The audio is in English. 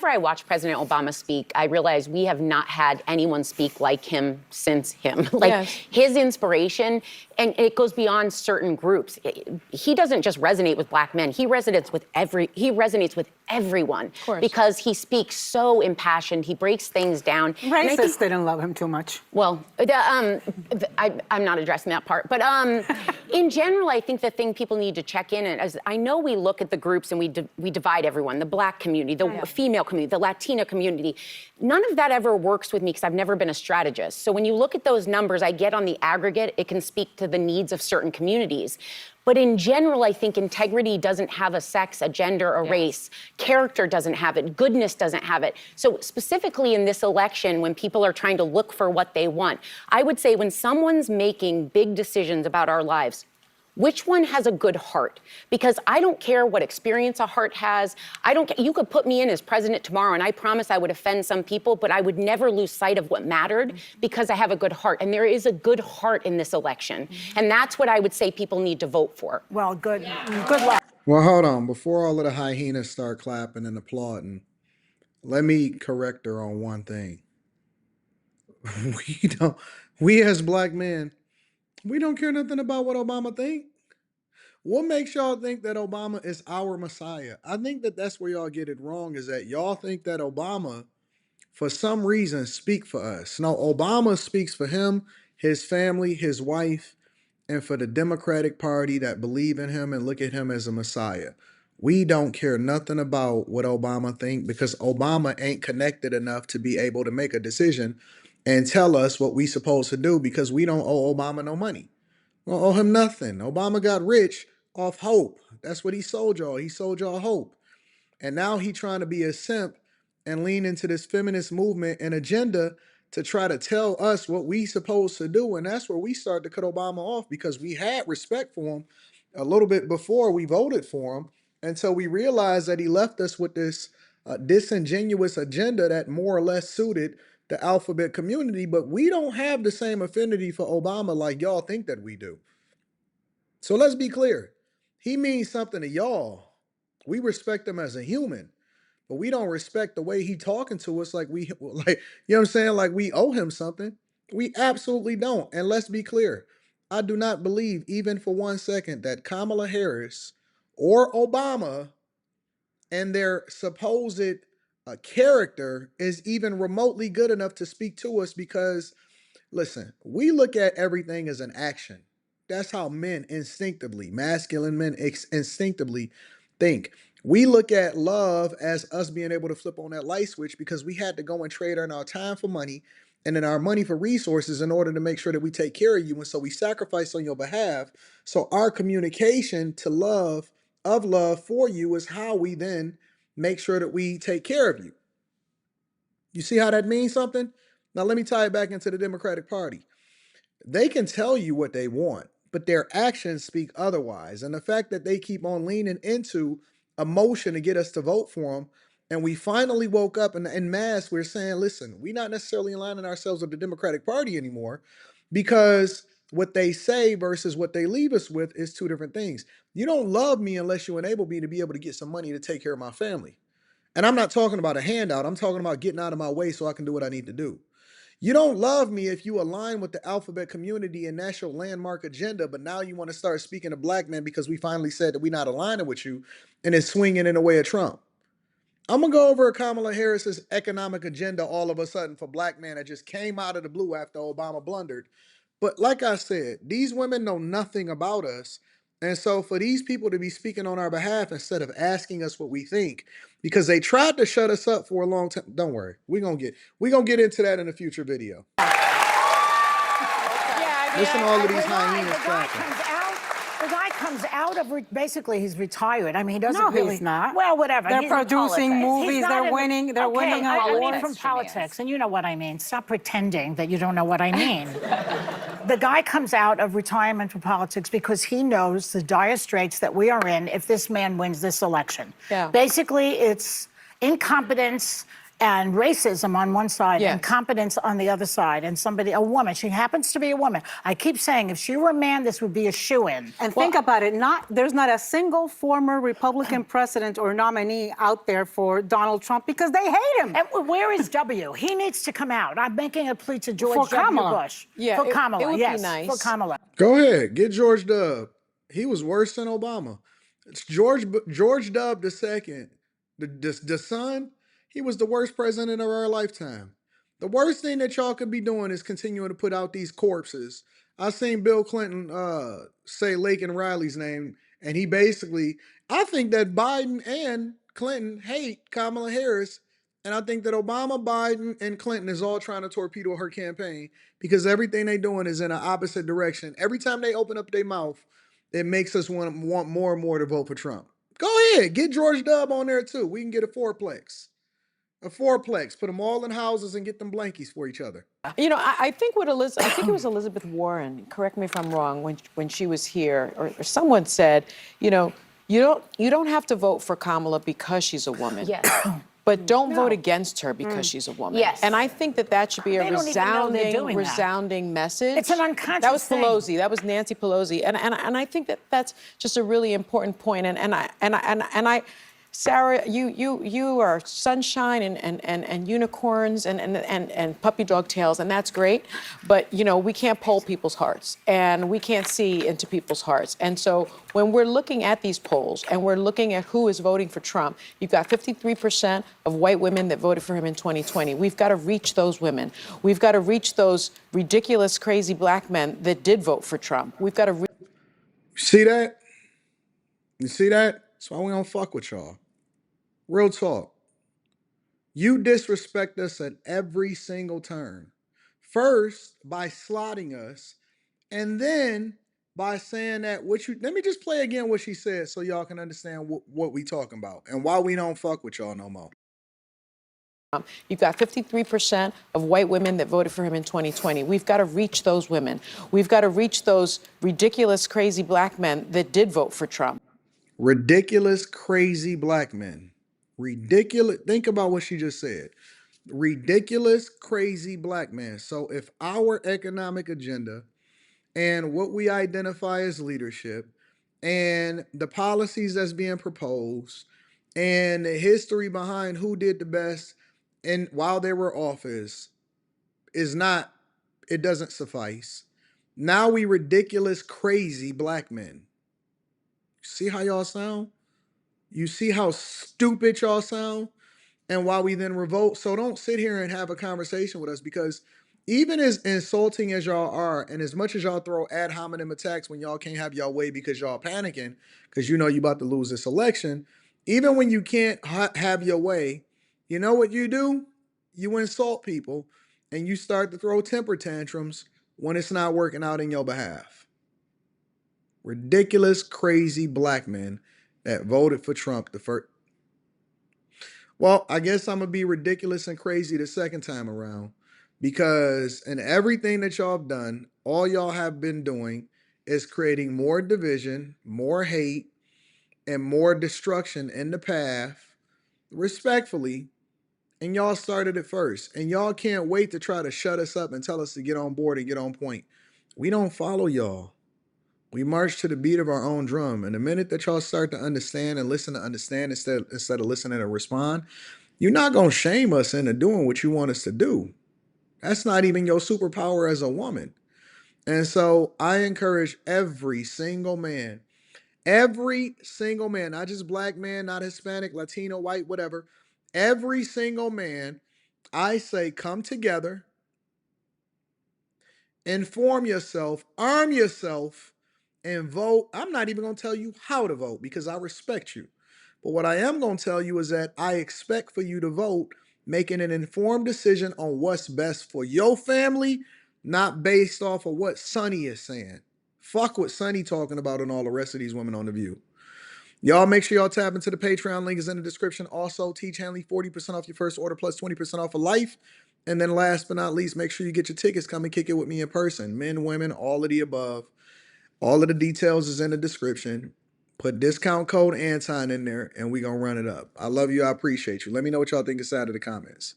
after I watched President Obama speak, I realized we have not had anyone speak like him since him. His inspiration, and it goes beyond certain groups. He doesn't just resonate with Black men. He resonates with everyone because he speaks so impassioned. He breaks things down. Racists didn't love him too much. Well, I'm not addressing that part, but in general, I think the thing people need to check in is, I know we look at the groups and we divide everyone, the Black community, the female community, the Latina community. None of that ever works with me because I've never been a strategist. So when you look at those numbers, I get on the aggregate, it can speak to the needs of certain communities. But in general, I think integrity doesn't have a sex, a gender, a race. Character doesn't have it. Goodness doesn't have it. So specifically in this election, when people are trying to look for what they want, I would say when someone's making big decisions about our lives, which one has a good heart? Because I don't care what experience a heart has. I don't care. You could put me in as president tomorrow, and I promise I would offend some people, but I would never lose sight of what mattered because I have a good heart. And there is a good heart in this election. And that's what I would say people need to vote for. Well, good luck. Well, hold on. Before all of the hyenas start clapping and applauding, let me correct her on one thing. We as Black men, we don't care nothing about what Obama think. What makes y'all think that Obama is our Messiah? I think that that's where y'all get it wrong, is that y'all think that Obama, for some reason, speak for us. No, Obama speaks for him, his family, his wife, and for the Democratic Party that believe in him and look at him as a Messiah. We don't care nothing about what Obama think because Obama ain't connected enough to be able to make a decision and tell us what we supposed to do because we don't owe Obama no money. We don't owe him nothing. Obama got rich off hope. That's what he sold y'all. He sold y'all hope. And now he trying to be a simp and lean into this feminist movement and agenda to try to tell us what we supposed to do. And that's where we start to cut Obama off because we had respect for him a little bit before we voted for him until we realized that he left us with this disingenuous agenda that more or less suited the alphabet community. But we don't have the same affinity for Obama like y'all think that we do. So let's be clear. He means something to y'all. We respect him as a human, but we don't respect the way he talking to us like you know what I'm saying? Like we owe him something. We absolutely don't. And let's be clear. I do not believe even for 1 second that Kamala Harris or Obama and their supposed character is even remotely good enough to speak to us because, listen, we look at everything as an action. That's how men instinctively, masculine men instinctively think. We look at love as us being able to flip on that light switch because we had to go and trade in our time for money and then our money for resources in order to make sure that we take care of you. And so we sacrifice on your behalf. So our communication to love, of love for you, is how we then make sure that we take care of you. You see how that means something? Now let me tie it back into the Democratic Party. They can tell you what they want, but their actions speak otherwise. And the fact that they keep on leaning into emotion to get us to vote for them, and we finally woke up and en masse, we're saying, listen, we're not necessarily aligning ourselves with the Democratic Party anymore because what they say versus what they leave us with is two different things. You don't love me unless you enable me to be able to get some money to take care of my family. And I'm not talking about a handout. I'm talking about getting out of my way so I can do what I need to do. You don't love me if you align with the alphabet community and that's your landmark agenda, but now you want to start speaking to Black men because we finally said that we're not aligning with you and it's swinging in the way of Trump. I'm going to go over Kamala Harris's economic agenda all of a sudden for Black men that just came out of the blue after Obama blundered. But like I said, these women know nothing about us. And so for these people to be speaking on our behalf instead of asking us what we think, because they tried to shut us up for a long time. Don't worry. We're going to get into that in a future video. Listen to all of these hyenas clapping. The guy comes out of, basically he's retired. I mean, he doesn't No, really. he's not. Well, whatever. They're He's in producing politics. movies. He's not They're in the- winning. They're winning I mean awards. from politics, and you know what I mean. Stop pretending that you don't know what I mean. The guy comes out of retirement from politics because he knows the dire straits that we are in if this man wins this election. Yeah. Basically, it's incompetence and racism on one side Yes. and competence on the other side, and a woman, she happens to be a woman. I keep saying if she were a man, this would be a shoo-in. And think about it, there's not a single former Republican president or nominee out there for Donald Trump because they hate him. And where is W? He needs to come out. I'm making a plea to George For W. Kamala. Bush. Yeah, for it Kamala, would be yes. nice. For Kamala. Go ahead, get George W. He was worse than Obama. It's George W. the second, the son. He was the worst president of our lifetime. The worst thing that y'all could be doing is continuing to put out these corpses. I seen Bill Clinton say Laken Riley's name, and he basically, I think that Biden and Clinton hate Kamala Harris, and I think that Obama, Biden, and Clinton is all trying to torpedo her campaign because everything they doing is in an opposite direction. Every time they open up their mouth, it makes us want more and more to vote for Trump. Go ahead, get George W. on there too. We can get a fourplex. A fourplex. Put them all in houses and get them blankies for each other. You know, I think I think it was Elizabeth Warren, correct me if I'm wrong, when she was here, or someone said, you know, you don't have to vote for Kamala because she's a woman. Yes. But don't vote against her because she's a woman. Yes. And I think that should be a They don't even know they're doing that. resounding message. It's an unconscious That was thing. Pelosi. That was Nancy Pelosi. And I think that's just a really important point. And I Sarah, you are sunshine and unicorns and puppy dog tails, and that's great. But you know, we can't poll people's hearts, and we can't see into people's hearts. And so when we're looking at these polls and we're looking at who is voting for Trump, you've got 53% of white women that voted for him in 2020. We've got to reach those women. We've got to reach those ridiculous, crazy black men that did vote for Trump. We've got to. See that? You see that? That's why we don't fuck with y'all. Real talk. You disrespect us at every single turn. First, by slotting us, and then by saying that let me just play again what she said so y'all can understand what we talking about and why we don't fuck with y'all no more. You've got 53% of white women that voted for him in 2020. We've got to reach those women. We've got to reach those ridiculous, crazy black men that did vote for Trump. Ridiculous, crazy black men. Ridiculous. Think about what she just said. Ridiculous, crazy black men. So if our economic agenda and what we identify as leadership and the policies that's being proposed and the history behind who did the best and while they were office is not, it doesn't suffice. Now we ridiculous, crazy black men. See how y'all sound? You see how stupid y'all sound? And why we then revolt. So don't sit here and have a conversation with us because even as insulting as y'all are, and as much as y'all throw ad hominem attacks when y'all can't have y'all way because y'all panicking, because you know you about to lose this election, even when you can't have your way, you know what you do? You insult people and you start to throw temper tantrums when it's not working out in your behalf. Ridiculous, crazy black men that voted for Trump the first. Well, I guess I'm gonna be ridiculous and crazy the second time around because in everything that y'all have done, all y'all have been doing is creating more division, more hate, and more destruction in the path, respectfully. And y'all started it first. And y'all can't wait to try to shut us up and tell us to get on board and get on point. We don't follow y'all. We march to the beat of our own drum. And the minute that y'all start to understand and listen to understand instead of listening to respond, you're not going to shame us into doing what you want us to do. That's not even your superpower as a woman. And so I encourage every single man, not just black man, not Hispanic, Latino, white, whatever, every single man, I say come together, inform yourself, arm yourself, and vote. I'm not even going to tell you how to vote because I respect you. But what I am going to tell you is that I expect for you to vote, making an informed decision on what's best for your family, not based off of what Sonny is saying. Fuck what Sonny talking about and all the rest of these women on The View. Y'all make sure y'all tap into the Patreon link is in the description. Also, Teach Hanley 40% off your first order plus 20% off for life. And then last but not least, make sure you get your tickets. Come and kick it with me in person. Men, women, all of the above. All of the details is in the description. Put discount code Anton in there, and we gonna run it up. I love you. I appreciate you. Let me know what y'all think inside of the comments.